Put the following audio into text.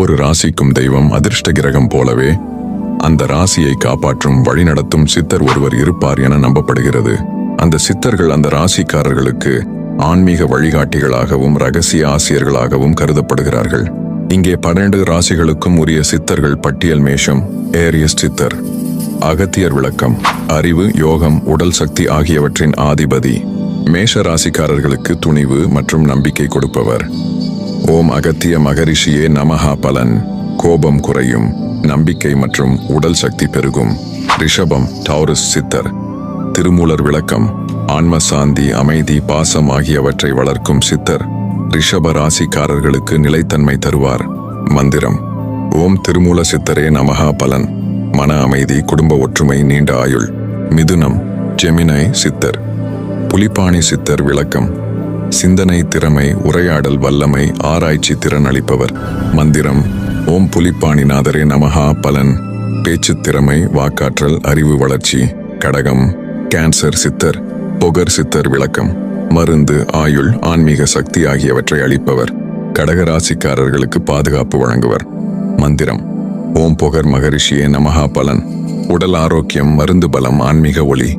ஒவ்வொரு ராசிக்கும் தெய்வம் அதிர்ஷ்ட கிரகம் போலவே அந்த ராசியை காப்பாற்றும் வழிநடத்தும் சித்தர் ஒருவர் இருப்பார் என நம்பப்படுகிறது. அந்த சித்தர்கள் அந்த ராசிக்காரர்களுக்கு ஆன்மீக வழிகாட்டிகளாகவும் ரகசிய ஆசிரியர்களாகவும் கருதப்படுகிறார்கள். இங்கே 12 ராசிகளுக்கும் உரிய சித்தர்கள் பட்டியல். மேஷம், ஏரியஸ் சித்தர். அகத்தியர் விளக்கம். அறிவு, யோகம், உடல் சக்தி ஆகியவற்றின் ஆதிபதி. மேஷ ராசிக்காரர்களுக்கு துணிவு மற்றும் நம்பிக்கை கொடுப்பவர். ஓம் அகத்திய மகரிஷியே நமஹா. பலன்: கோபம் குறையும், நம்பிக்கை மற்றும் உடல் சக்தி பெருகும். ரிஷபம், டவுரஸ் சித்தர். திருமூலர் விளக்கம். ஆன்ம சாந்தி, அமைதி, பாசம் ஆகியவற்றை வளர்க்கும் சித்தர் ரிஷப ராசிக்காரர்களுக்கு நிலைத்தன்மை தருவார். மந்திரம்: ஓம் திருமூல சித்தரே நமஹா. பலன்: மன அமைதி, குடும்ப ஒற்றுமை, நீண்ட ஆயுள். மிதுனம், ஜெமினை சித்தர். புலிப்பாணி சித்தர் விளக்கம். சிந்தனை திறமை, உரையாடல் வல்லமை, ஆராய்ச்சி திறன் அளிப்பவர். மந்திரம்: ஓம் புலிப்பாணிநாதரே நமஹா. பலன்: பேச்சு திறமை, வாக்காற்றல், அறிவு வளர்ச்சி. கடகம், கேன்சர் சித்தர். பொகர் சித்தர் விளக்கம். மருந்து, ஆயுள், ஆன்மீக சக்தி ஆகியவற்றை அளிப்பவர். கடகராசிக்காரர்களுக்கு பாதுகாப்பு வழங்குவர். மந்திரம்: ஓம் பொகர் மகரிஷியே நமஹா. பலன்: உடல் ஆரோக்கியம், மருந்து பலம், ஆன்மீக ஒளி.